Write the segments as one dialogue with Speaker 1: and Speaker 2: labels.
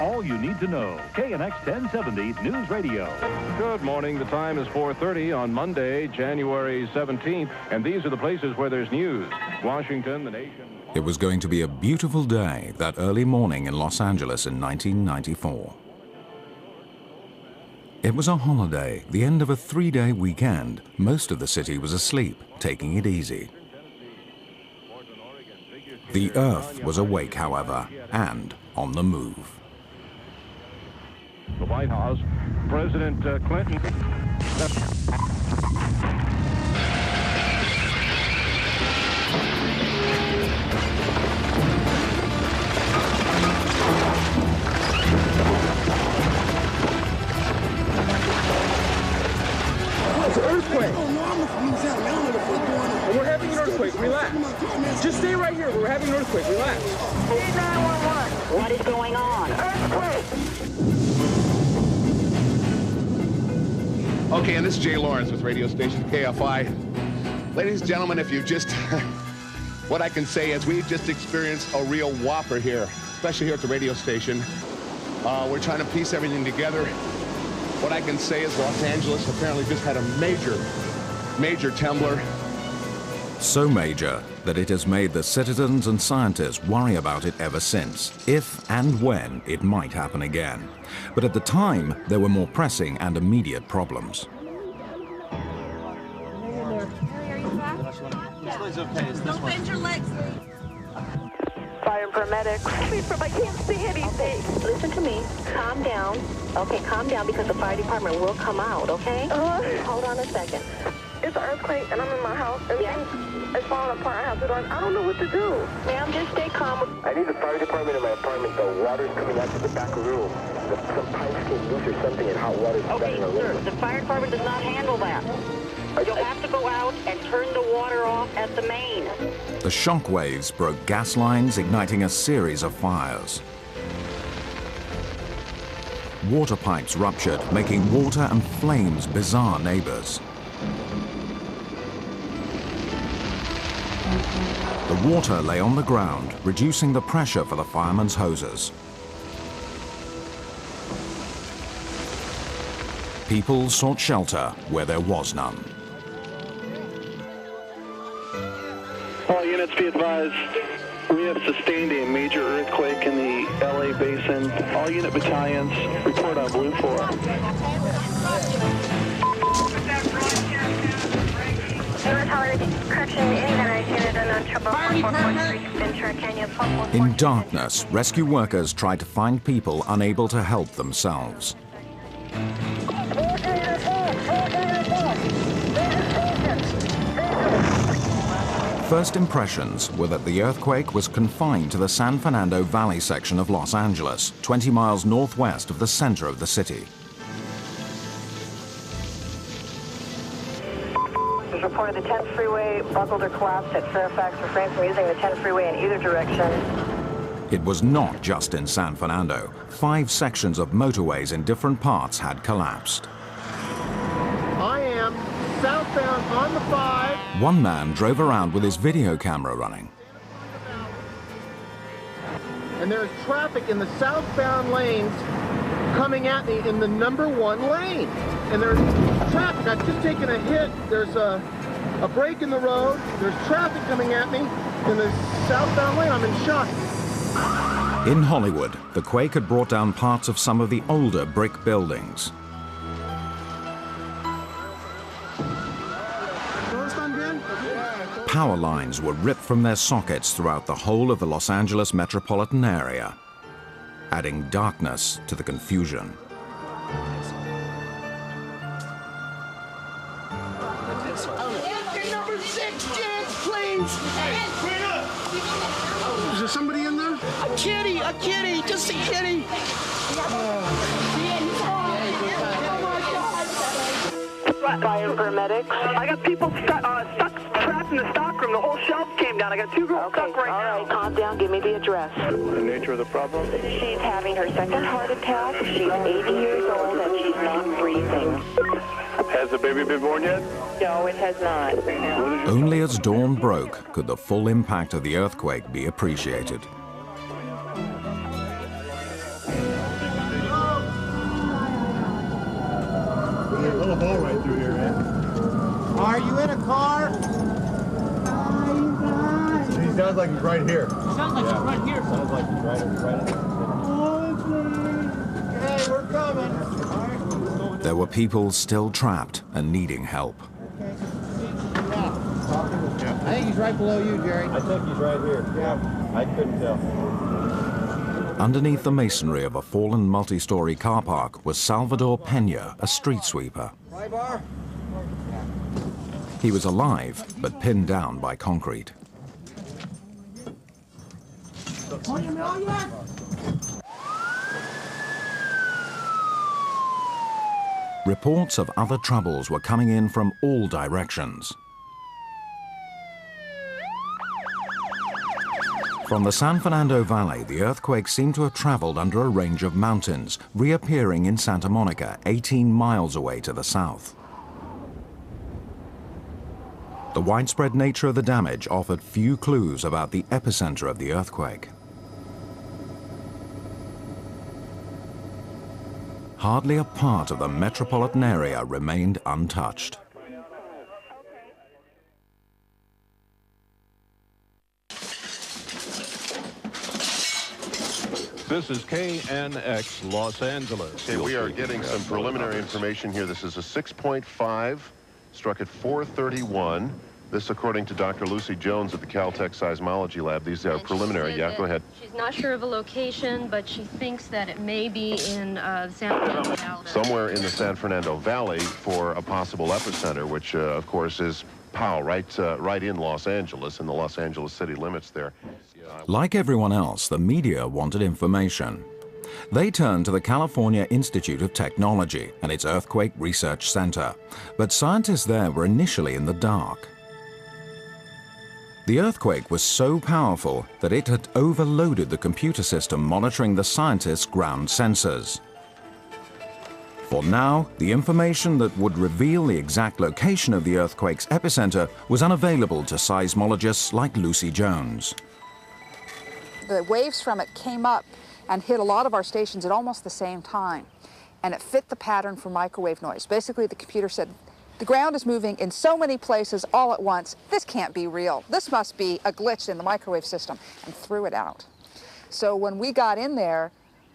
Speaker 1: all you need to know. KNX 1070 News Radio.
Speaker 2: Good morning. The time is 4:30 on Monday, January 17th. And these are the places where there's news. Washington, the nation.
Speaker 3: It was going to be a beautiful day that early morning in Los Angeles in 1994. It was a holiday, the end of a 3-day weekend. Most of the city was asleep, taking it easy. The Earth was awake, however, and on the move.
Speaker 2: The White House, President Clinton.
Speaker 4: It's an earthquake. We're having an earthquake. Relax. Just stay right here. We're having an earthquake. Relax.
Speaker 5: 911. What is going on? Earthquake.
Speaker 6: Okay, and this is Jay Lawrence with radio station KFI. Ladies and gentlemen, if you just, what I can say is we've just experienced a real whopper here, especially here at the radio station. We're trying to piece everything together. What I can say is Los Angeles apparently just had a major trembler.
Speaker 3: So major that it has made the citizens and scientists worry about it ever since, if and when it might happen again. But at the time, there were more pressing and immediate problems.
Speaker 7: Don't bend your legs.
Speaker 5: Fire and paramedics. I can't see anything. Listen to me. Calm down. Okay, calm down because the fire department will come out, okay? Hold on a second.
Speaker 7: It's an earthquake and I'm in my house. Everything is falling apart. I don't know what to do.
Speaker 5: Ma'am, just stay calm.
Speaker 8: I need the fire department in my apartment. The water's coming out to the back room. Some pipes came loose or something and hot water's
Speaker 5: Okay,
Speaker 8: in the
Speaker 5: sir,
Speaker 8: room.
Speaker 5: the fire department does not handle that. You'll have to go out and turn the water off at the main.
Speaker 3: The shock waves broke gas lines, igniting a series of fires. Water pipes ruptured, making water and flames bizarre neighbors. The water lay on the ground, reducing the pressure for the firemen's hoses. People sought shelter where there was none.
Speaker 9: All units be advised, we have sustained a major earthquake in the LA basin. All unit battalions report on Blue 4.
Speaker 3: In darkness, rescue workers tried to find people unable to help themselves. First impressions were that the earthquake was confined to the San Fernando Valley section of Los Angeles, 20 miles northwest of the center of the city.
Speaker 5: There's a report of the 10th freeway buckled or collapsed at Fairfax. Refrain from using the 10th freeway in either direction.
Speaker 3: It was not just in San Fernando. 5 sections of motorways in different parts had collapsed.
Speaker 4: I am southbound on the 5.
Speaker 3: One man drove around with his video camera running.
Speaker 4: And there's traffic in the southbound lanes coming at me in the number 1 lane. And there's traffic. I've just taken a hit. There's a break in the road. There's traffic coming at me in the southbound lane. I'm in shock.
Speaker 3: In Hollywood, the quake had brought down parts of some of the older brick buildings. Power lines were ripped from their sockets throughout the whole of the Los Angeles metropolitan area, adding darkness to the confusion.
Speaker 4: After number 6, Jens, please! Is there somebody in there? A kitty, just a kitty!
Speaker 5: Fire and paramedics.
Speaker 7: I got people stuck trapped in the stockroom. The whole shelf came down. I got 2 girls stuck right now.
Speaker 5: All right, calm down. Give me the address.
Speaker 9: The nature of the problem?
Speaker 5: She's having her second heart attack. She's 80 years old and she's not breathing.
Speaker 9: Has the baby been born yet?
Speaker 5: No, it has not.
Speaker 3: Only as dawn broke could the full impact of the earthquake be appreciated.
Speaker 10: hole right through here, man.
Speaker 4: Are you in a car?
Speaker 10: He sounds like he's right here.
Speaker 4: Sounds like he's right here.
Speaker 10: Sounds like he's right
Speaker 4: Hey, we're coming.
Speaker 3: There were people still trapped and needing help.
Speaker 4: I think he's right below you, Jerry.
Speaker 10: I think he's right here. Yeah. I couldn't tell.
Speaker 3: Underneath the masonry of a fallen multi-story car park was Salvador Pena, a street sweeper. He was alive, but pinned down by concrete. Reports of other troubles were coming in from all directions. From the San Fernando Valley, the earthquake seemed to have traveled under a range of mountains, reappearing in Santa Monica, 18 miles away to the south. The widespread nature of the damage offered few clues about the epicenter of the earthquake. Hardly a part of the metropolitan area remained untouched.
Speaker 2: This is KNX Los Angeles.
Speaker 11: Okay, we are getting some preliminary information here. This is a 6.5, struck at 4:31. This, according to Dr. Lucy Jones at the Caltech Seismology Lab. These are preliminary. Yeah, go ahead.
Speaker 12: She's not sure of a location, but she thinks that it may be in San Fernando Valley.
Speaker 11: Somewhere in the San Fernando Valley for a possible epicenter, which, of course, is Powell, right in Los Angeles, in the Los Angeles city limits there.
Speaker 3: Like everyone else, the media wanted information. They turned to the California Institute of Technology and its Earthquake Research Center, but scientists there were initially in the dark. The earthquake was so powerful that it had overloaded the computer system monitoring the scientists' ground sensors. For now, the information that would reveal the exact location of the earthquake's epicenter was unavailable to seismologists like Lucy Jones.
Speaker 13: The waves from it came up and hit a lot of our stations at almost the same time, and it fit the pattern for microwave noise. Basically, the computer said, the ground is moving in so many places all at once. This can't be real. This must be a glitch in the microwave system, and threw it out. So when we got in there,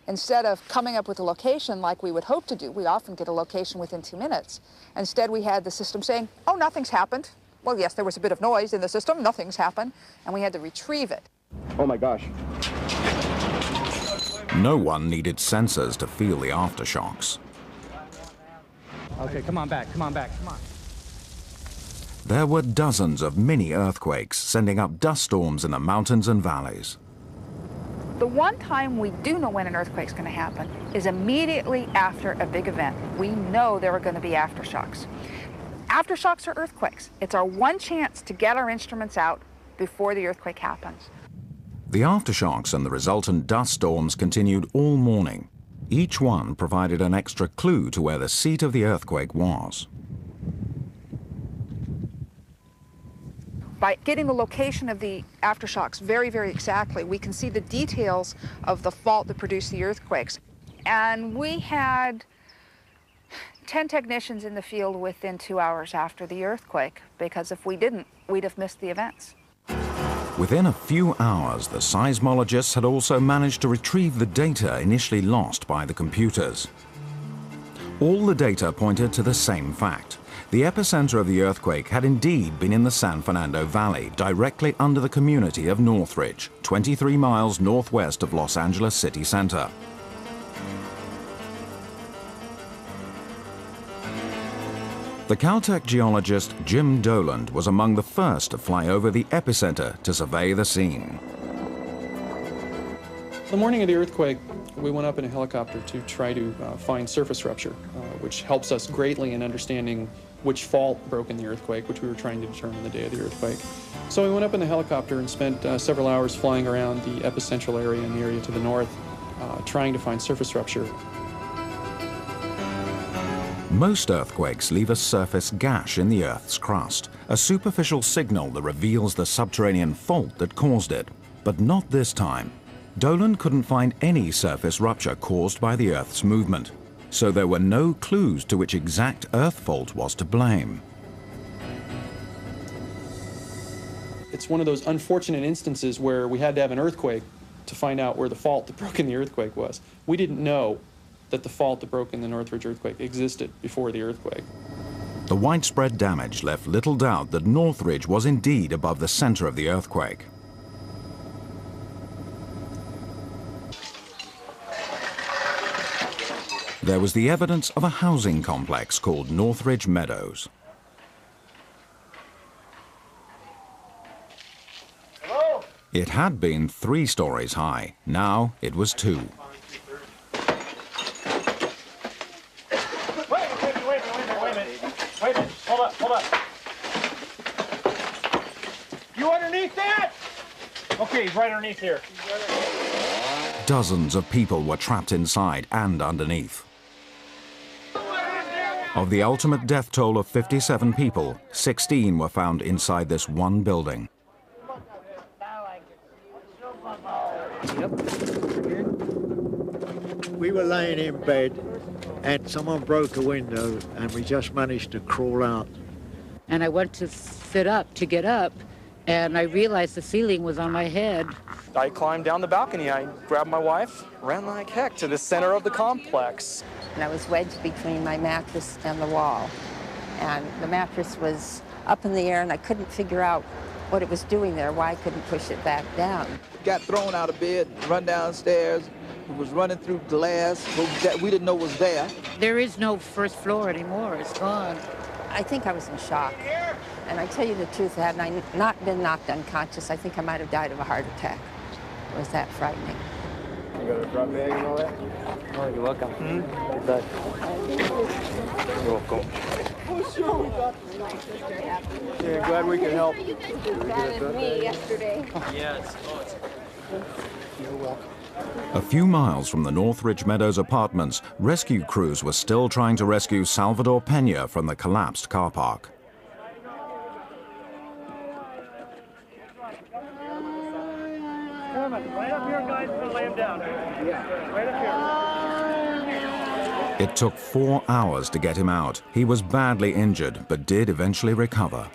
Speaker 13: instead of coming up with a location like we would hope to do, we often get a location within 2 minutes. Instead, we had the system saying, oh, nothing's happened. Well, yes, there was a bit of noise in the system. Nothing's happened. And we had to retrieve it.
Speaker 10: Oh, my gosh.
Speaker 3: No one needed sensors to feel the aftershocks.
Speaker 14: Okay, come on back, come on back, come on.
Speaker 3: There were dozens of mini earthquakes sending up dust storms in the mountains and valleys.
Speaker 13: The one time we do know when an earthquake's going to happen is immediately after a big event. We know there are going to be aftershocks. Aftershocks are earthquakes. It's our one chance to get our instruments out before the earthquake happens.
Speaker 3: The aftershocks and the resultant dust storms continued all morning. Each one provided an extra clue to where the seat of the earthquake was.
Speaker 13: By getting the location of the aftershocks very, very exactly, we can see the details of the fault that produced the earthquakes. And we had 10 technicians in the field within 2 hours after the earthquake, because if we didn't, we'd have missed the events.
Speaker 3: Within a few hours, the seismologists had also managed to retrieve the data initially lost by the computers. All the data pointed to the same fact. The epicenter of the earthquake had indeed been in the San Fernando Valley, directly under the community of Northridge, 23 miles northwest of Los Angeles city center. The Caltech geologist Jim Doland was among the first to fly over the epicenter to survey the scene.
Speaker 15: The morning of the earthquake, we went up in a helicopter to try to find surface rupture, which helps us greatly in understanding which fault broke in the earthquake, which we were trying to determine the day of the earthquake. So we went up in the helicopter and spent several hours flying around the epicentral area and the area to the north, trying to find surface rupture.
Speaker 3: Most earthquakes leave a surface gash in the Earth's crust, a superficial signal that reveals the subterranean fault that caused it. But not this time. Doland couldn't find any surface rupture caused by the Earth's movement. so there were no clues to which exact earth fault was to blame.
Speaker 15: It's one of those unfortunate instances where we had to have an earthquake to find out where the fault that broke in the earthquake was. We didn't know that the fault that broke in the Northridge earthquake existed before the earthquake.
Speaker 3: The widespread damage left little doubt that Northridge was indeed above the center of the earthquake. There was the evidence of a housing complex called Northridge Meadows. It had been 3 stories high. Now it was 2.
Speaker 14: Wait a minute. Hold up. You underneath that? Okay, he's right underneath here.
Speaker 3: Dozens of people were trapped inside and underneath. Of the ultimate death toll of 57 people, 16 were found inside this one building.
Speaker 16: We were laying in bed and someone broke a window and we just managed to crawl out.
Speaker 17: And I went to sit up to get up and I realized the ceiling was on my head.
Speaker 18: I climbed down the balcony. I grabbed my wife, ran like heck to the center of the complex.
Speaker 19: And I was wedged between my mattress and the wall. And the mattress was up in the air and I couldn't figure out what it was doing there, why I couldn't push it back down.
Speaker 20: Got thrown out of bed, run downstairs. It was running through glass that we didn't know was there.
Speaker 17: There is no first floor anymore. It's gone.
Speaker 19: I think I was in shock. And I tell you the truth, had I not been knocked unconscious, I think I might have died of a heart attack. It was that frightening.
Speaker 10: You got a drop bag and all that?
Speaker 18: Oh, you're welcome. You're welcome.
Speaker 10: Yeah, glad we could help.
Speaker 19: You guys me yesterday.
Speaker 18: Yes.
Speaker 10: You're welcome.
Speaker 3: A few miles from the Northridge Meadows apartments, rescue crews were still trying to rescue Salvador Pena from the collapsed car park.
Speaker 14: Right up here, guys. We're gonna lay him down. Yeah. Right up here.
Speaker 3: It took 4 hours to get him out. He was badly injured, but did eventually recover.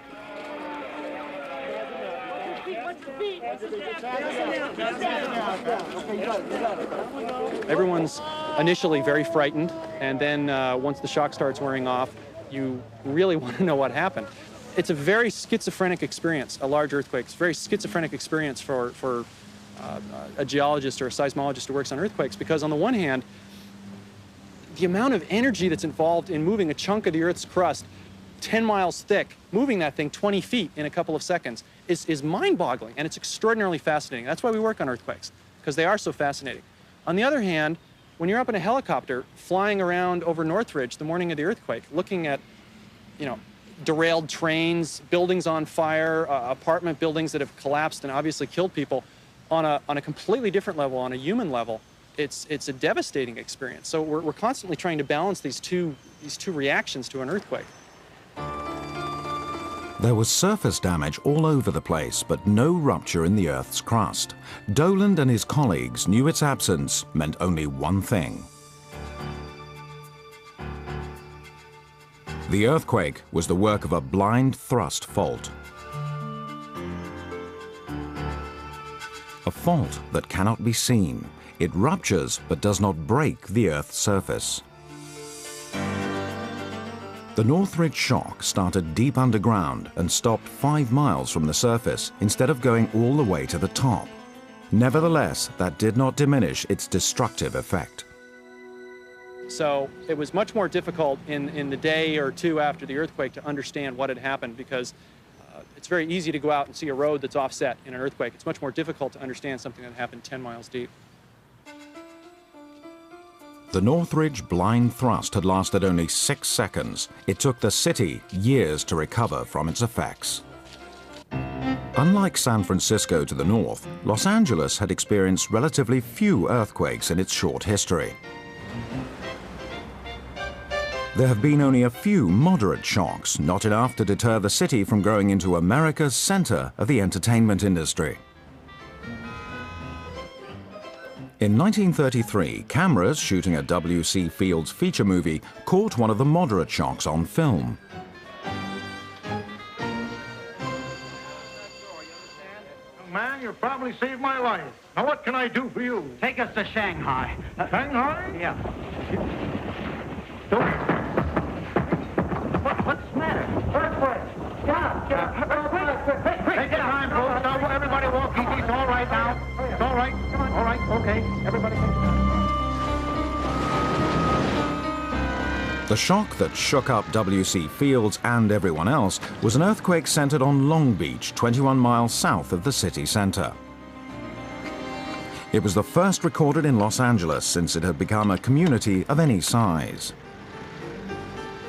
Speaker 15: Everyone's initially very frightened, and then once the shock starts wearing off, you really want to know what happened. It's a very schizophrenic experience, a large earthquake. It's a very schizophrenic experience for a geologist or a seismologist who works on earthquakes, because on the one hand, the amount of energy that's involved in moving a chunk of the Earth's crust 10 miles thick, moving that thing 20 feet in a couple of seconds is mind-boggling, and it's extraordinarily fascinating. That's why we work on earthquakes, because they are so fascinating. On the other hand, when you're up in a helicopter flying around over Northridge the morning of the earthquake, looking at, derailed trains, buildings on fire, apartment buildings that have collapsed and obviously killed people, on a completely different level, on a human level, it's a devastating experience. So we're constantly trying to balance these two reactions to an earthquake.
Speaker 3: There was surface damage all over the place, but no rupture in the Earth's crust. Doland and his colleagues knew its absence meant only one thing. The earthquake was the work of a blind thrust fault. A fault that cannot be seen. It ruptures but does not break the Earth's surface. The Northridge shock started deep underground and stopped 5 miles from the surface instead of going all the way to the top. Nevertheless, that did not diminish its destructive effect.
Speaker 15: So it was much more difficult in the day or two after the earthquake to understand what had happened, because it's very easy to go out and see a road that's offset in an earthquake. It's much more difficult to understand something that happened 10 miles deep.
Speaker 3: The Northridge blind thrust had lasted only 6 seconds. It took the city years to recover from its effects. Unlike San Francisco to the north, Los Angeles had experienced relatively few earthquakes in its short history. There have been only a few moderate shocks, not enough to deter the city from growing into America's center of the entertainment industry. In 1933, cameras shooting a W.C. Fields feature movie caught one of the moderate shocks on film.
Speaker 14: Man, you probably saved my life. Now what can I do for you? Take us to Shanghai. Shanghai? Yeah. What's the matter? Earthquake. Take your time, folks. Now, everybody walk easy. It's all right now. It's all right. All right. Okay. Everybody.
Speaker 3: The shock that shook up W.C. Fields and everyone else was an earthquake centered on Long Beach, 21 miles south of the city center. It was the first recorded in Los Angeles since it had become a community of any size.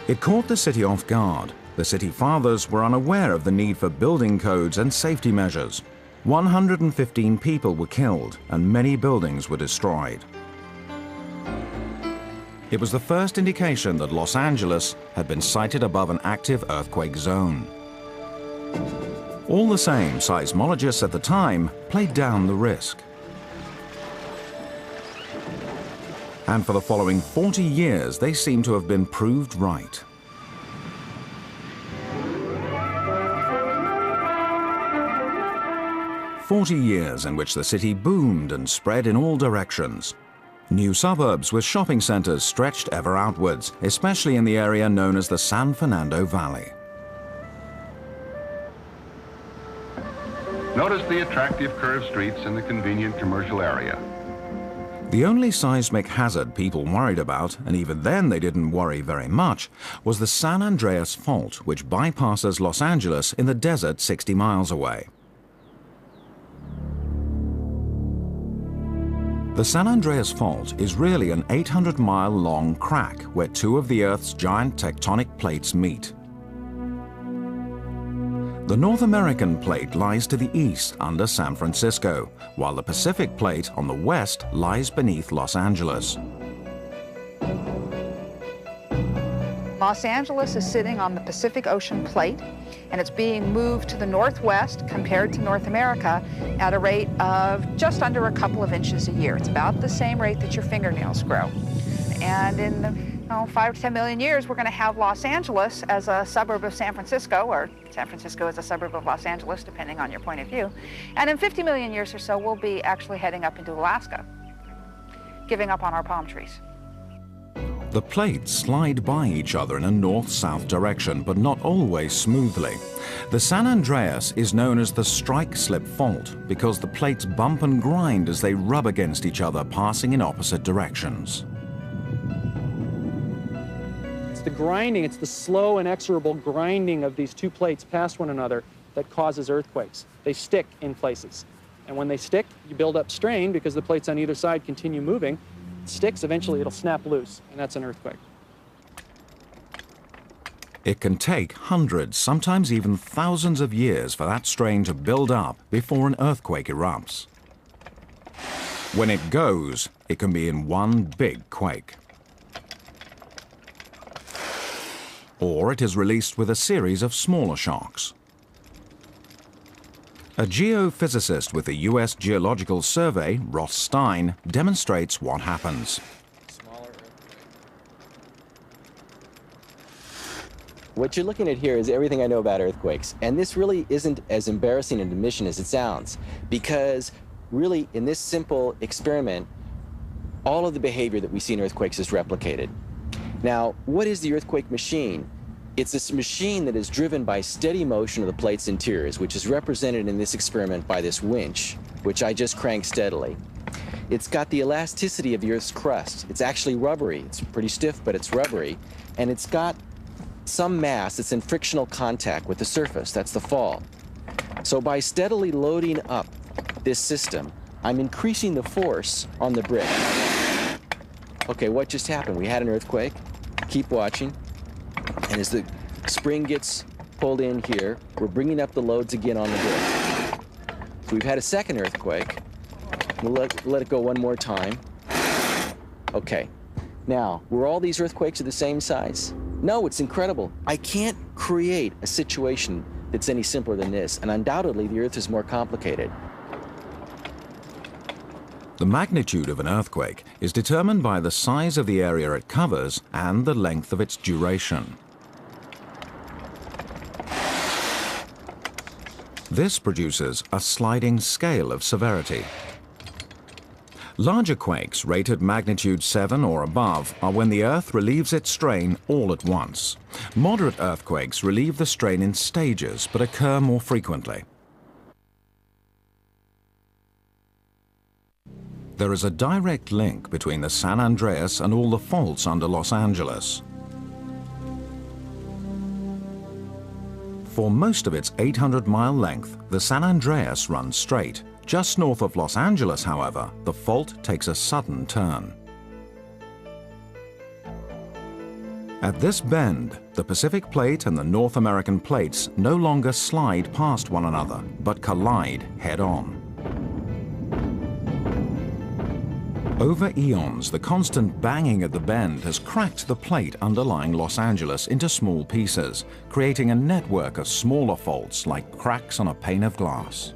Speaker 3: It caught the city off guard. The city fathers were unaware of the need for building codes and safety measures. 115 people were killed and many buildings were destroyed. It was the first indication that Los Angeles had been sited above an active earthquake zone. All the same, seismologists at the time played down the risk. And for the following 40 years, they seem to have been proved right. "40 years in which the city boomed and spread in all directions. New suburbs with shopping centers stretched ever outwards, especially in the area known as the San Fernando Valley."
Speaker 21: Notice the attractive curved streets in the convenient commercial area.
Speaker 3: The only seismic hazard people worried about, and even then they didn't worry very much, was the San Andreas Fault, which bypasses Los Angeles in the desert 60 miles away. The San Andreas Fault is really an 800-mile-long crack where two of the Earth's giant tectonic plates meet. The North American plate lies to the east under San Francisco, while the Pacific plate on the west lies beneath Los Angeles.
Speaker 13: Los Angeles is sitting on the Pacific Ocean plate, and it's being moved to the northwest compared to North America at a rate of just under a couple of inches a year. It's about the same rate that your fingernails grow. And in 5 to 10 million years, we're going to have Los Angeles as a suburb of San Francisco, or San Francisco as a suburb of Los Angeles, depending on your point of view. And in 50 million years or so, we'll be actually heading up into Alaska, giving up on our palm trees.
Speaker 3: The plates slide by each other in a north-south direction, but not always smoothly. The San Andreas is known as the strike-slip fault because the plates bump and grind as they rub against each other, passing in opposite directions.
Speaker 15: It's the grinding, it's the slow, inexorable grinding of these two plates past one another that causes earthquakes. They stick in places. And when they stick, you build up strain because the plates on either side continue moving. Sticks, eventually it'll snap loose, and that's an earthquake.
Speaker 3: It can take hundreds, sometimes even thousands of years for that strain to build up before an earthquake erupts. When it goes, it can be in one big quake. Or it is released with a series of smaller shocks. A geophysicist with the U.S. Geological Survey, Ross Stein, demonstrates what happens.
Speaker 22: What you're looking at here is everything I know about earthquakes. And this really isn't as embarrassing an admission as it sounds, because really in this simple experiment, all of the behavior that we see in earthquakes is replicated. Now, what is the earthquake machine? It's this machine that is driven by steady motion of the plate's interiors, which is represented in this experiment by this winch, which I just crank steadily. It's got the elasticity of the Earth's crust. It's actually rubbery. It's pretty stiff, but it's rubbery. And it's got some mass that's in frictional contact with the surface. That's the fall. So by steadily loading up this system, I'm increasing the force on the brick. Okay, what just happened? We had an earthquake. Keep watching. And as the spring gets pulled in here, we're bringing up the loads again on the brick. So we've had a second earthquake. We'll let it go one more time. Okay. Now, were all these earthquakes of the same size? No, it's incredible. I can't create a situation that's any simpler than this, and undoubtedly the Earth is more complicated.
Speaker 3: The magnitude of an earthquake is determined by the size of the area it covers and the length of its duration. This produces a sliding scale of severity. Larger quakes rated magnitude 7 or above are when the Earth relieves its strain all at once. Moderate earthquakes relieve the strain in stages but occur more frequently. There is a direct link between the San Andreas and all the faults under Los Angeles. For most of its 800-mile length, the San Andreas runs straight. Just north of Los Angeles, however, the fault takes a sudden turn. At this bend, the Pacific Plate and the North American plates no longer slide past one another, but collide head-on. Over eons, the constant banging at the bend has cracked the plate underlying Los Angeles into small pieces, creating a network of smaller faults like cracks on a pane of glass.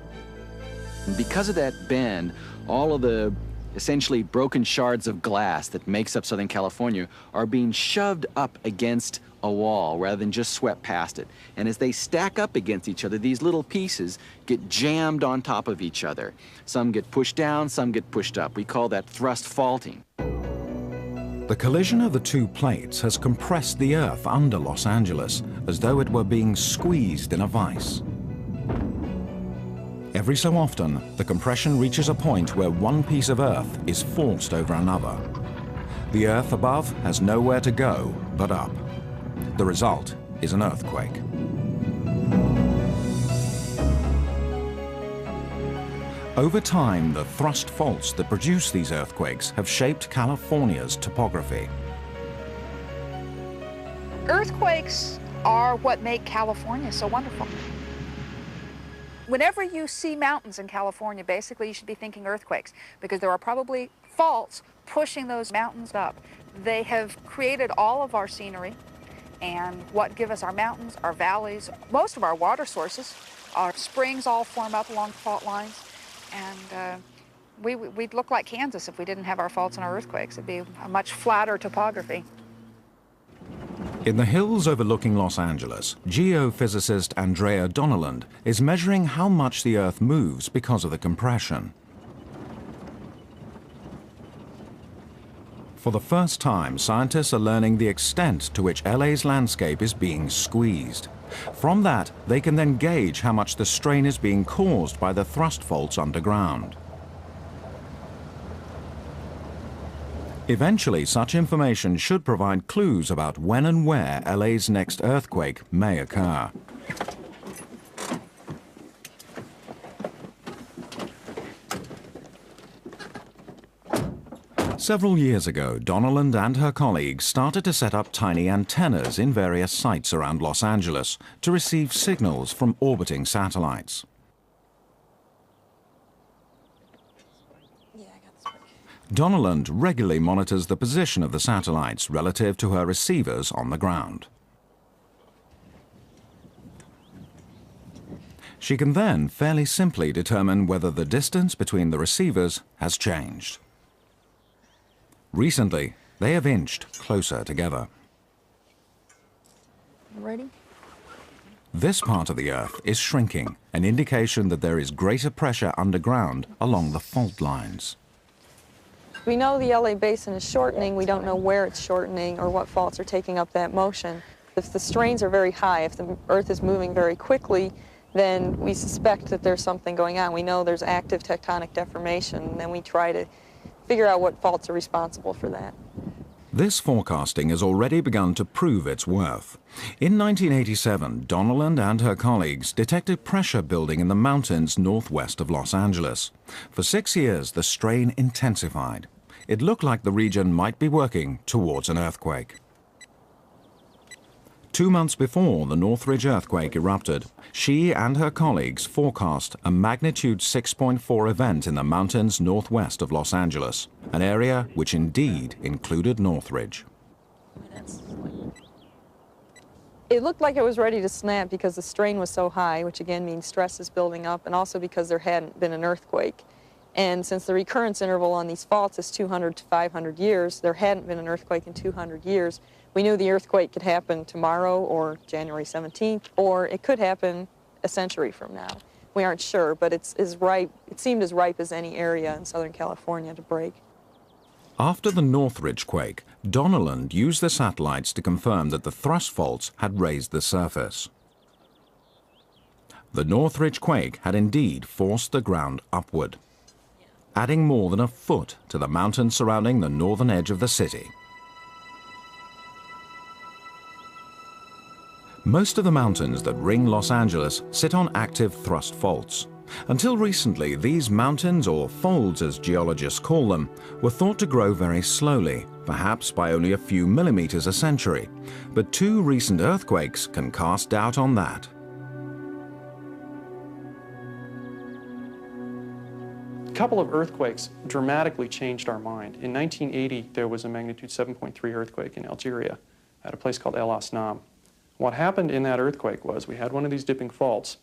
Speaker 22: Because of that bend, all of the essentially broken shards of glass that makes up Southern California are being shoved up against a wall rather than just swept past it. And as they stack up against each other, these little pieces get jammed on top of each other. Some get pushed down, some get pushed up. We call that thrust faulting.
Speaker 3: The collision of the two plates has compressed the Earth under Los Angeles as though it were being squeezed in a vise. Every so often, the compression reaches a point where one piece of Earth is forced over another. The Earth above has nowhere to go but up. The result is an earthquake. Over time, the thrust faults that produce these earthquakes have shaped California's topography.
Speaker 13: Earthquakes are what make California so wonderful. Whenever you see mountains in California, basically you should be thinking earthquakes, because there are probably faults pushing those mountains up. They have created all of our scenery and what give us our mountains, our valleys. Most of our water sources, our springs all form up along fault lines, and we'd look like Kansas if we didn't have our faults and our earthquakes. It'd be a much flatter topography.
Speaker 3: In the hills overlooking Los Angeles, geophysicist Andrea Donneland is measuring how much the Earth moves because of the compression. For the first time, scientists are learning the extent to which LA's landscape is being squeezed. From that, they can then gauge how much the strain is being caused by the thrust faults underground. Eventually, such information should provide clues about when and where LA's next earthquake may occur. Several years ago, Donneland and her colleagues started to set up tiny antennas in various sites around Los Angeles to receive signals from orbiting satellites. Donneland regularly monitors the position of the satellites relative to her receivers on the ground. She can then fairly simply determine whether the distance between the receivers has changed. Recently, they have inched closer together.
Speaker 13: Ready?
Speaker 3: This part of the Earth is shrinking, an indication that there is greater pressure underground along the fault lines.
Speaker 1: We know the LA basin is shortening. We don't know where it's shortening or what faults are taking up that motion. If the strains are very high, if the Earth is moving very quickly, then we suspect that there's something going on. We know there's active tectonic deformation, and then we try to figure out what faults are responsible for that.
Speaker 3: This forecasting has already begun to prove its worth. In 1987, Donneland and her colleagues detected pressure building in the mountains northwest of Los Angeles. For 6 years, the strain intensified. It looked like the region might be working towards an earthquake. 2 months before the Northridge earthquake erupted, she and her colleagues forecast a magnitude 6.4 event in the mountains northwest of Los Angeles, an area which indeed included Northridge.
Speaker 1: It looked like it was ready to snap because the strain was so high, which again means stress is building up, and also because there hadn't been an earthquake. And since the recurrence interval on these faults is 200 to 500 years, there hadn't been an earthquake in 200 years. We knew the earthquake could happen tomorrow or January 17th, or it could happen a century from now. We aren't sure, but it seemed as ripe as any area in Southern California to break.
Speaker 3: After the Northridge quake, Donnelland used the satellites to confirm that the thrust faults had raised the surface. The Northridge quake had indeed forced the ground upward, adding more than a foot to the mountains surrounding the northern edge of the city. Most of the mountains that ring Los Angeles sit on active thrust faults. Until recently, these mountains, or folds as geologists call them, were thought to grow very slowly, perhaps by only a few millimeters a century. But 2 recent earthquakes can cast doubt on that.
Speaker 15: A couple of earthquakes dramatically changed our mind. In 1980, there was a magnitude 7.3 earthquake in Algeria at a place called El Asnam. What happened in that earthquake was we had one of these dipping faults,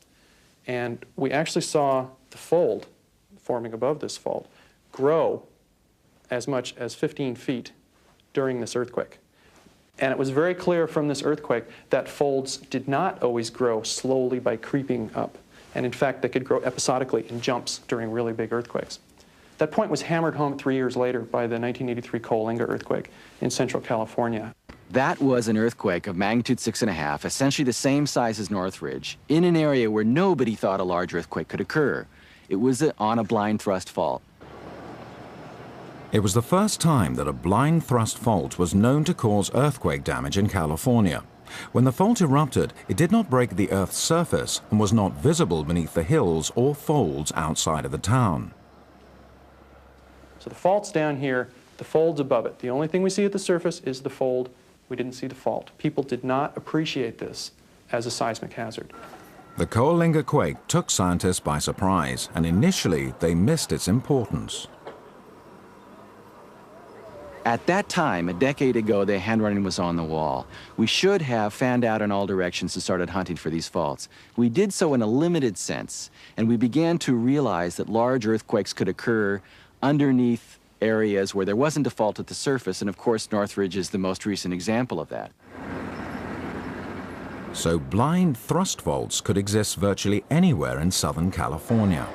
Speaker 15: and we actually saw the fold forming above this fault grow as much as 15 feet during this earthquake. And it was very clear from this earthquake that folds did not always grow slowly by creeping up. And in fact, they could grow episodically in jumps during really big earthquakes. That point was hammered home 3 years later by the 1983 Coalinga earthquake in Central California.
Speaker 22: That was an earthquake of magnitude 6.5, essentially the same size as Northridge, in an area where nobody thought a large earthquake could occur. It was on a blind thrust fault.
Speaker 3: It was the first time that a blind thrust fault was known to cause earthquake damage in California. When the fault erupted, it did not break the Earth's surface and was not visible beneath the hills or folds outside of the town.
Speaker 15: So the fault's down here, the fold's above it. The only thing we see at the surface is the fold. We didn't see the fault. People did not appreciate this as a seismic hazard.
Speaker 3: The Coalinga quake took scientists by surprise, and initially they missed its importance.
Speaker 22: At that time, a decade ago, the handwriting was on the wall. We should have fanned out in all directions and started hunting for these faults. We did so in a limited sense, and we began to realize that large earthquakes could occur underneath areas where there wasn't a fault at the surface, and of course, Northridge is the most recent example of that.
Speaker 3: So blind thrust faults could exist virtually anywhere in Southern California.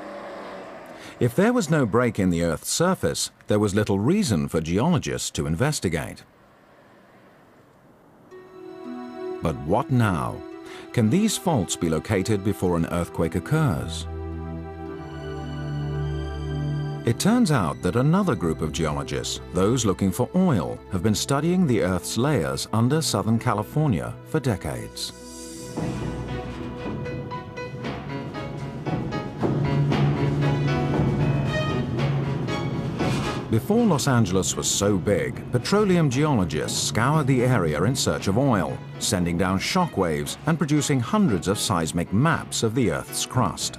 Speaker 3: If there was no break in the Earth's surface, there was little reason for geologists to investigate. But what now? Can these faults be located before an earthquake occurs? It turns out that another group of geologists, those looking for oil, have been studying the Earth's layers under Southern California for decades. Before Los Angeles was so big, petroleum geologists scoured the area in search of oil, sending down shock waves and producing hundreds of seismic maps of the Earth's crust.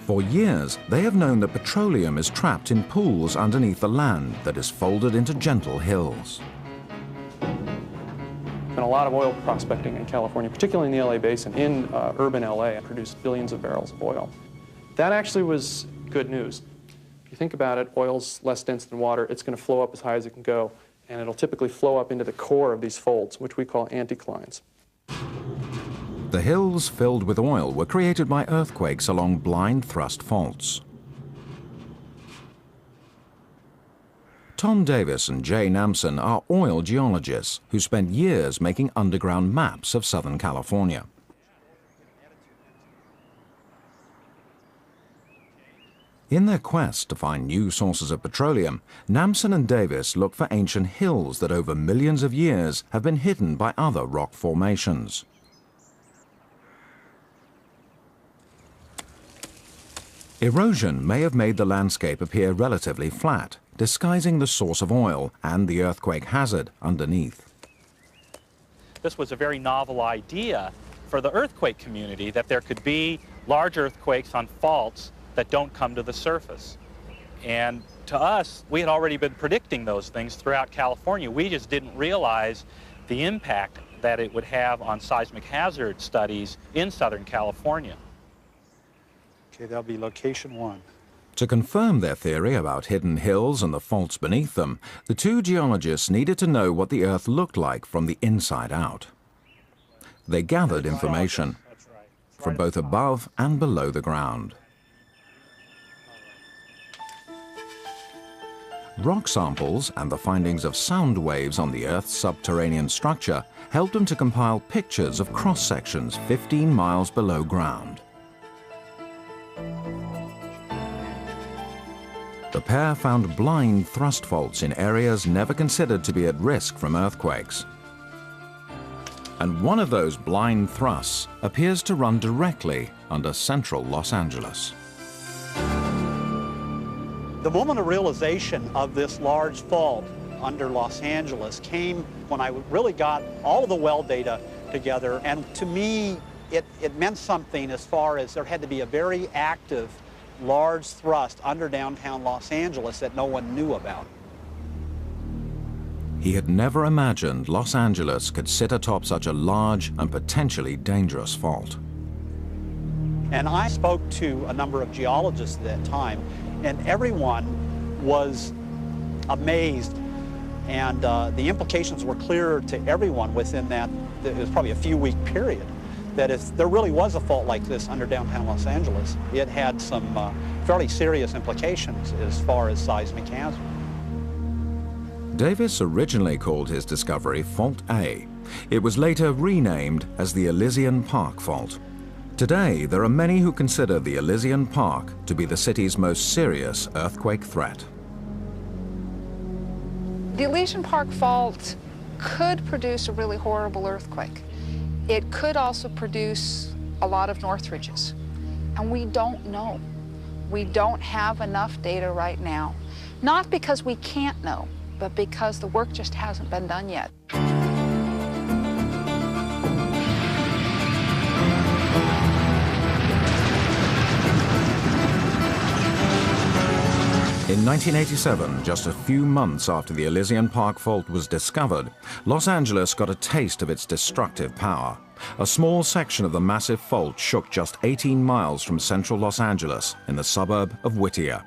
Speaker 3: For years, they have known that petroleum is trapped in pools underneath the land that is folded into gentle hills.
Speaker 15: Been a lot of oil prospecting in California, particularly in the LA basin, in urban LA, and produced billions of barrels of oil. That actually was good news. If you think about it, oil's less dense than water. It's going to flow up as high as it can go, and it'll typically flow up into the core of these folds, which we call anticlines.
Speaker 3: The hills filled with oil were created by earthquakes along blind thrust faults. Tom Davis and Jay Namson are oil geologists who spent years making underground maps of Southern California. In their quest to find new sources of petroleum, Namson and Davis look for ancient hills that over millions of years have been hidden by other rock formations. Erosion may have made the landscape appear relatively flat, disguising the source of oil and the earthquake hazard underneath.
Speaker 6: This was a very novel idea for the earthquake community, that there could be large earthquakes on faults that don't come to the surface. And to us, we had already been predicting those things throughout California. We just didn't realize the impact that it would have on seismic hazard studies in Southern California.
Speaker 7: Okay, that'll be location 1.
Speaker 3: To confirm their theory about hidden hills and the faults beneath them, the two geologists needed to know what the Earth looked like from the inside out. They gathered information from both above and below the ground. Rock samples and the findings of sound waves on the Earth's subterranean structure helped them to compile pictures of cross-sections 15 miles below ground. The pair found blind thrust faults in areas never considered to be at risk from earthquakes. And one of those blind thrusts appears to run directly under central Los Angeles.
Speaker 8: The moment of realization of this large fault under Los Angeles came when I really got all of the well data together, and to me it meant something as far as there had to be a very active large thrust under downtown Los Angeles that no one knew about.
Speaker 3: He had never imagined Los Angeles could sit atop such a large and potentially dangerous fault.
Speaker 8: And I spoke to a number of geologists at that time, and everyone was amazed, and the implications were clear to everyone within that, it was probably a few-week period, that if there really was a fault like this under downtown Los Angeles, it had some fairly serious implications as far as seismic hazard.
Speaker 3: Davis originally called his discovery Fault A. It was later renamed as the Elysian Park Fault. Today, there are many who consider the Elysian Park to be the city's most serious earthquake threat.
Speaker 13: The Elysian Park Fault could produce a really horrible earthquake. It could also produce a lot of north ridges, and we don't know. We don't have enough data right now, not because we can't know, but because the work just hasn't been done yet.
Speaker 3: In 1987, just a few months after the Elysian Park Fault was discovered, Los Angeles got a taste of its destructive power. A small section of the massive fault shook just 18 miles from central Los Angeles in the suburb of Whittier.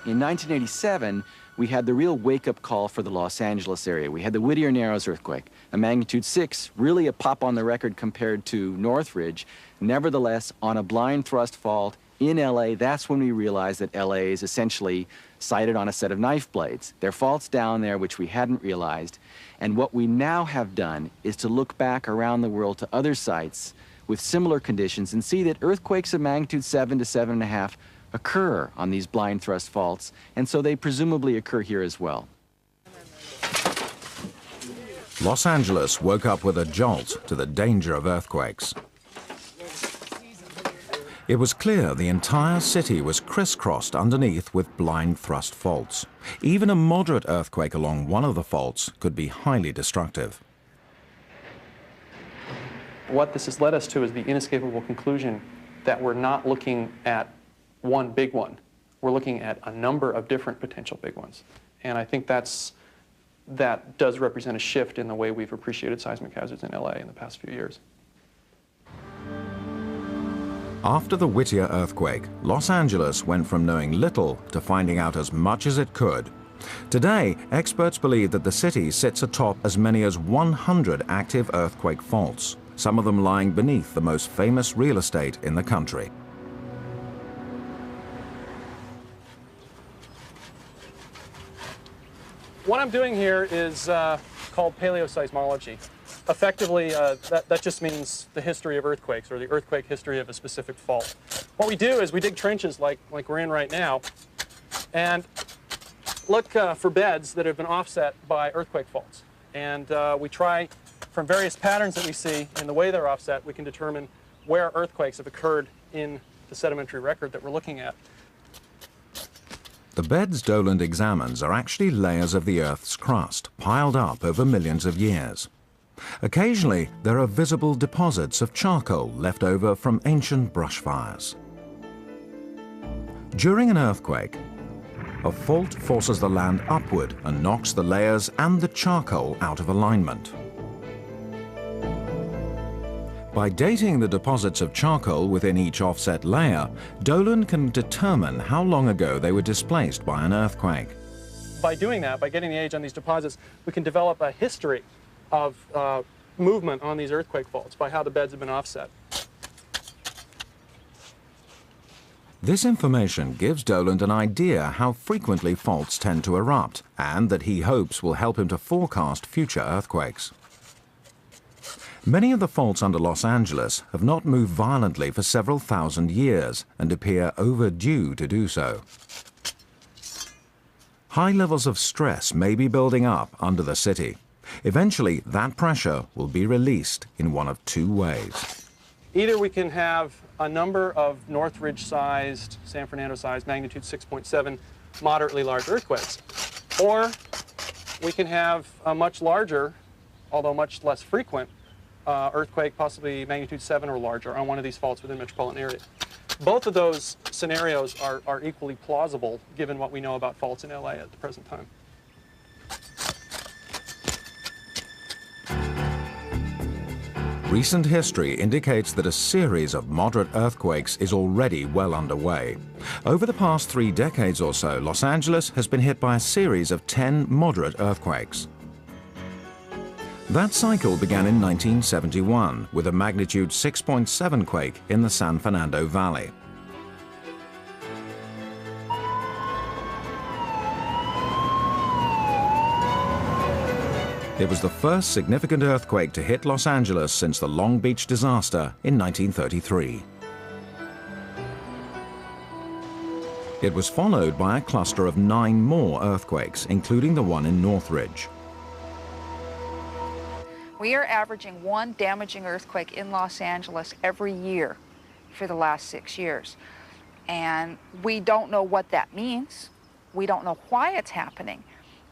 Speaker 22: In 1987, we had the real wake-up call for the Los Angeles area. We had the Whittier Narrows earthquake, a magnitude 6, really a pop on the record compared to Northridge. Nevertheless, on a blind thrust fault in LA, that's when we realized that LA is essentially sited on a set of knife blades. There are faults down there which we hadn't realized, and what we now have done is to look back around the world to other sites with similar conditions and see that earthquakes of magnitude 7 to 7.5 occur on these blind thrust faults, and so they presumably occur here as well.
Speaker 3: Los Angeles woke up with a jolt to the danger of earthquakes. It was clear the entire city was crisscrossed underneath with blind thrust faults. Even a moderate earthquake along one of the faults could be highly destructive.
Speaker 15: What this has led us to is the inescapable conclusion that we're not looking at one big one. We're looking at a number of different potential big ones. And I think that does represent a shift in the way we've appreciated seismic hazards in LA in the past few years.
Speaker 3: After the Whittier earthquake, Los Angeles went from knowing little to finding out as much as it could. Today, experts believe that the city sits atop as many as 100 active earthquake faults, some of them lying beneath the most famous real estate in the country.
Speaker 15: What I'm doing here is called paleoseismology. Effectively, that just means the history of earthquakes, or the earthquake history of a specific fault. What we do is we dig trenches like we're in right now, and look for beds that have been offset by earthquake faults. And we try, from various patterns that we see in the way they're offset, we can determine where earthquakes have occurred in the sedimentary record that we're looking at.
Speaker 3: The beds Doland examines are actually layers of the Earth's crust, piled up over millions of years. Occasionally, there are visible deposits of charcoal left over from ancient brush fires. During an earthquake, a fault forces the land upward and knocks the layers and the charcoal out of alignment. By dating the deposits of charcoal within each offset layer, Dolan can determine how long ago they were displaced by an earthquake.
Speaker 15: By doing that, by getting the age on these deposits, we can develop a history of movement on these earthquake faults by how the beds have been offset.
Speaker 3: This information gives Dolan an idea how frequently faults tend to erupt, and that he hopes will help him to forecast future earthquakes. Many of the faults under Los Angeles have not moved violently for several thousand years and appear overdue to do so. High levels of stress may be building up under the city. Eventually, that pressure will be released in one of two ways.
Speaker 15: Either we can have a number of Northridge-sized, San Fernando-sized, magnitude 6.7, moderately large earthquakes, or we can have a much larger, although much less frequent, earthquake, possibly magnitude 7 or larger, on one of these faults within the metropolitan area. Both of those scenarios are equally plausible, given what we know about faults in LA at the present time.
Speaker 3: Recent history indicates that a series of moderate earthquakes is already well underway. Over the past 3 decades or so, Los Angeles has been hit by a series of 10 moderate earthquakes. That cycle began in 1971 with a magnitude 6.7 quake in the San Fernando Valley. It was the first significant earthquake to hit Los Angeles since the Long Beach disaster in 1933. It was followed by a cluster of 9 more earthquakes, including the one in Northridge.
Speaker 13: We are averaging 1 damaging earthquake in Los Angeles every year for the last 6 years. And we don't know what that means. We don't know why it's happening.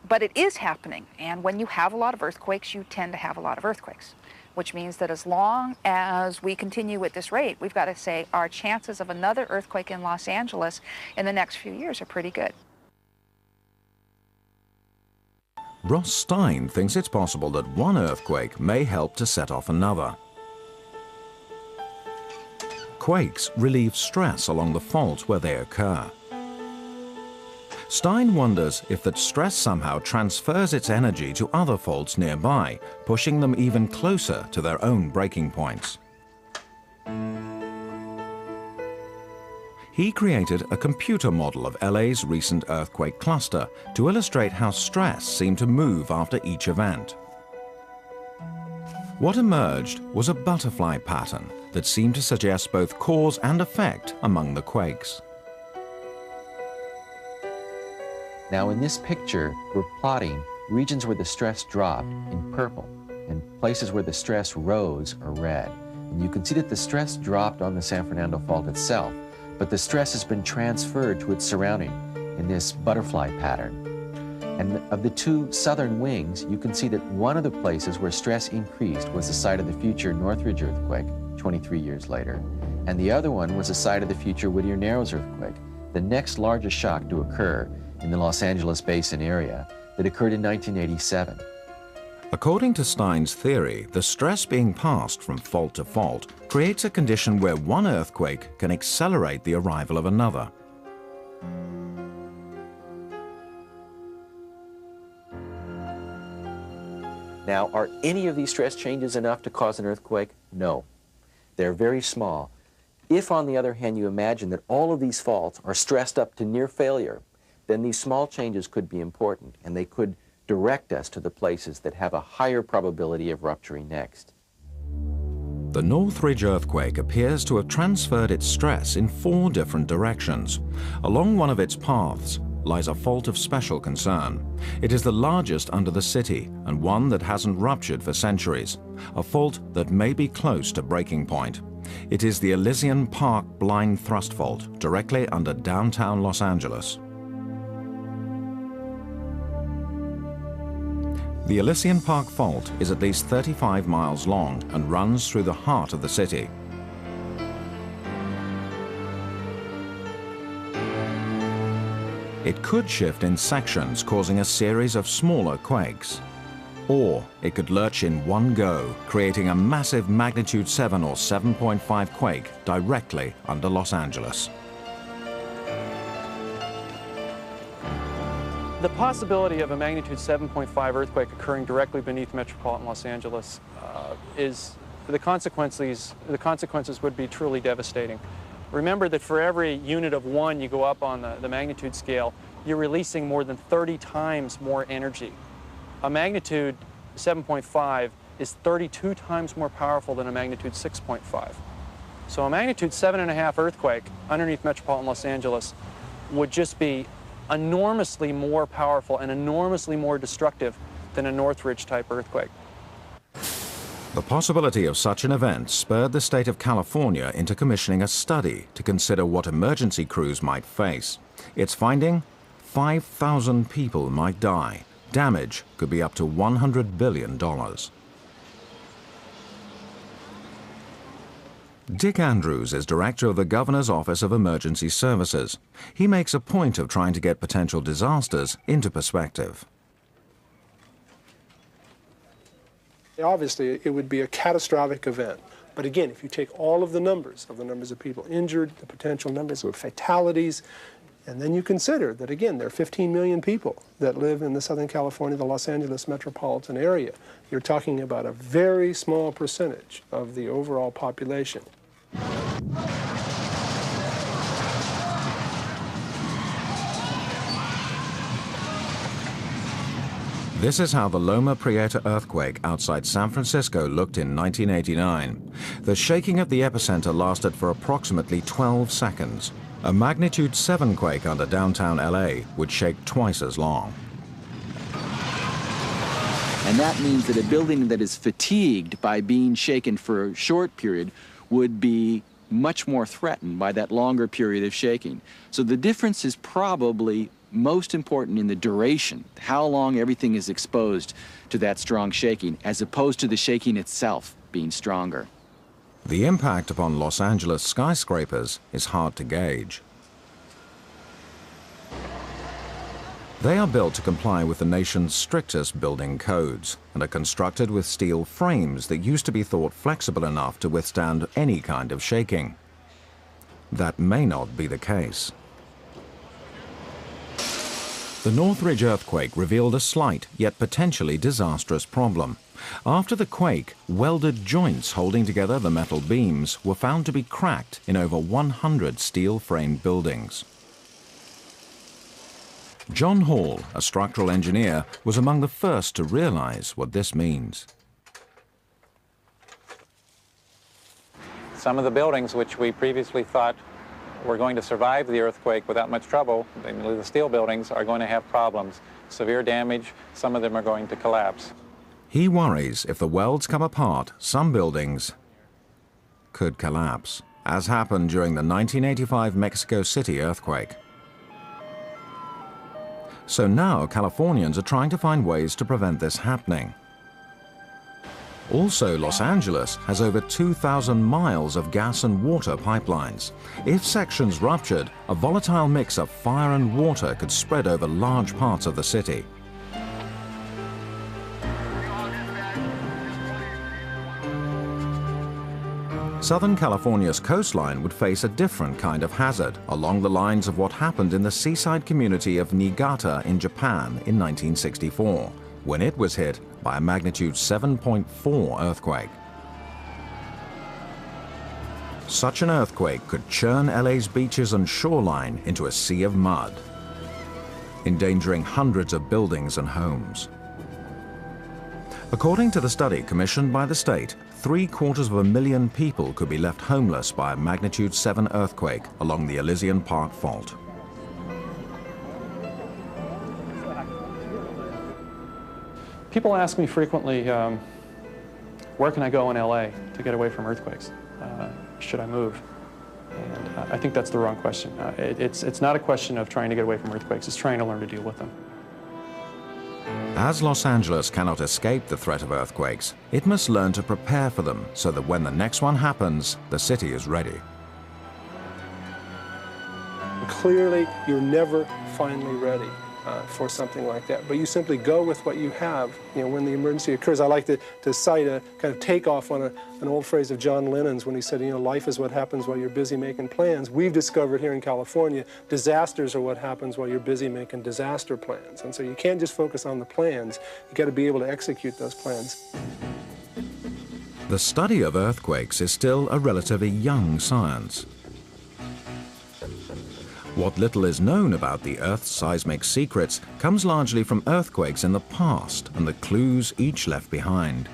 Speaker 13: But it is happening, and when you have a lot of earthquakes, you tend to have a lot of earthquakes, which means that as long as we continue at this rate, we've got to say our chances of another earthquake in Los Angeles in the next few years are pretty good.
Speaker 3: Ross Stein thinks it's possible that one earthquake may help to set off another. Quakes relieve stress along the fault where they occur. Stein wonders if that stress somehow transfers its energy to other faults nearby, pushing them even closer to their own breaking points. He created a computer model of LA's recent earthquake cluster to illustrate how stress seemed to move after each event. What emerged was a butterfly pattern that seemed to suggest both cause and effect among the quakes.
Speaker 22: Now in this picture, we're plotting regions where the stress dropped in purple and places where the stress rose are red. And you can see that the stress dropped on the San Fernando Fault itself, but the stress has been transferred to its surrounding in this butterfly pattern. And of the 2 southern wings, you can see that one of the places where stress increased was the site of the future Northridge earthquake 23 years later, and the other one was the site of the future Whittier Narrows earthquake, the next largest shock to occur in the Los Angeles Basin area that occurred in 1987.
Speaker 3: According to Stein's theory, the stress being passed from fault to fault creates a condition where one earthquake can accelerate the arrival of another.
Speaker 22: Now, are any of these stress changes enough to cause an earthquake? No. They're very small. If, on the other hand, you imagine that all of these faults are stressed up to near failure, then these small changes could be important, and they could direct us to the places that have a higher probability of rupturing next.
Speaker 3: The Northridge earthquake appears to have transferred its stress in 4 different directions. Along one of its paths lies a fault of special concern. It is the largest under the city and one that hasn't ruptured for centuries, a fault that may be close to breaking point. It is the Elysian Park Blind Thrust Fault, directly under downtown Los Angeles. The Elysian Park Fault is at least 35 miles long and runs through the heart of the city. It could shift in sections, causing a series of smaller quakes. Or it could lurch in one go, creating a massive magnitude 7 or 7.5 quake directly under Los Angeles.
Speaker 15: The possibility of a magnitude 7.5 earthquake occurring directly beneath metropolitan Los Angeles the consequences would be truly devastating. Remember that for every unit of 1 you go up on the magnitude scale, you're releasing more than 30 times more energy. A magnitude 7.5 is 32 times more powerful than a magnitude 6.5. So a magnitude 7.5 earthquake underneath metropolitan Los Angeles would just be enormously more powerful and enormously more destructive than a Northridge type earthquake.
Speaker 3: The possibility of such an event spurred the state of California into commissioning a study to consider what emergency crews might face. Its finding? 5,000 people might die. Damage could be up to $100 billion. Dick Andrews is director of the Governor's Office of Emergency Services. He makes a point of trying to get potential disasters into perspective.
Speaker 7: Obviously, it would be a catastrophic event. But again, if you take all of the numbers of people injured, the potential numbers of fatalities, and then you consider that, again, there are 15 million people that live in the Southern California, the Los Angeles metropolitan area. You're talking about a very small percentage of the overall population.
Speaker 3: This is how the Loma Prieta earthquake outside San Francisco looked in 1989. The shaking at the epicenter lasted for approximately 12 seconds. A magnitude 7 quake under downtown LA would shake twice as long.
Speaker 22: And that means that a building that is fatigued by being shaken for a short period would be much more threatened by that longer period of shaking. So the difference is probably most important in the duration, how long everything is exposed to that strong shaking, as opposed to the shaking itself being stronger.
Speaker 3: The impact upon Los Angeles skyscrapers is hard to gauge. They are built to comply with the nation's strictest building codes and are constructed with steel frames that used to be thought flexible enough to withstand any kind of shaking. That may not be the case. The Northridge earthquake revealed a slight yet potentially disastrous problem. After the quake, welded joints holding together the metal beams were found to be cracked in over 100 steel-framed buildings. John Hall, a structural engineer, was among the first to realize what this means.
Speaker 9: Some of the buildings which we previously thought were going to survive the earthquake without much trouble, namely the steel buildings, are going to have problems. Severe damage, some of them are going to collapse.
Speaker 3: He worries if the welds come apart, some buildings could collapse, as happened during the 1985 Mexico City earthquake. So now Californians are trying to find ways to prevent this happening. Also, Los Angeles has over 2,000 miles of gas and water pipelines. If sections ruptured, a volatile mix of fire and water could spread over large parts of the city. Southern California's coastline would face a different kind of hazard, along the lines of what happened in the seaside community of Niigata in Japan in 1964, when it was hit by a magnitude 7.4 earthquake. Such an earthquake could churn LA's beaches and shoreline into a sea of mud, endangering hundreds of buildings and homes. According to the study commissioned by the state, 750,000 people could be left homeless by a magnitude 7 earthquake along the Elysian Park Fault.
Speaker 15: People ask me frequently, where can I go in LA to get away from earthquakes? Should I move? And I think that's the wrong question. It's not a question of trying to get away from earthquakes, it's trying to learn to deal with them.
Speaker 3: As Los Angeles cannot escape the threat of earthquakes, it must learn to prepare for them so that when the next one happens, the city is ready.
Speaker 7: Clearly, you're never finally ready. for something like that. But you simply go with what you have, when the emergency occurs. I like to cite a kind of takeoff on an old phrase of John Lennon's when he said, life is what happens while you're busy making plans. We've discovered here in California, disasters are what happens while you're busy making disaster plans. And so you can't just focus on the plans, you got to be able to execute those plans.
Speaker 3: The study of earthquakes is still a relatively young science. What little is known about the Earth's seismic secrets comes largely from earthquakes in the past and the clues each left behind.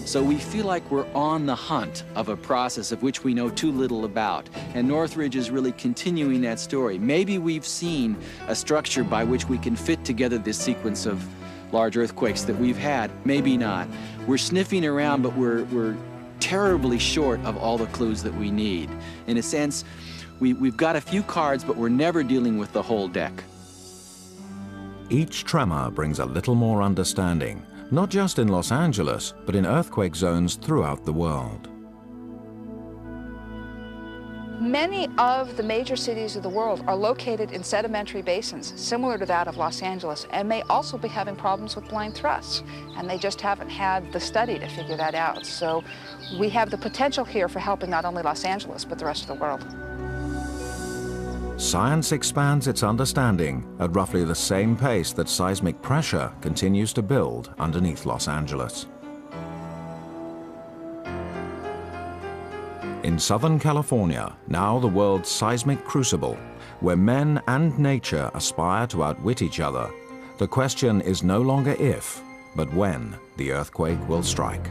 Speaker 4: So we feel like we're on the hunt of a process of which we know too little about. And Northridge is really continuing that story. Maybe we've seen a structure by which we can fit together this sequence of large earthquakes that we've had. Maybe not. We're sniffing around, but we're terribly short of all the clues that we need. In a sense, we've got a few cards, but we're never dealing with the whole deck.
Speaker 3: Each tremor brings a little more understanding, not just in Los Angeles, but in earthquake zones throughout the world.
Speaker 13: Many of the major cities of the world are located in sedimentary basins similar to that of Los Angeles and may also be having problems with blind thrusts, and they just haven't had the study to figure that out. So we have the potential here for helping not only Los Angeles but the rest of the world.
Speaker 3: Science expands its understanding at roughly the same pace that seismic pressure continues to build underneath Los Angeles. In Southern California, now the world's seismic crucible, where men and nature aspire to outwit each other, the question is no longer if, but when the earthquake will strike.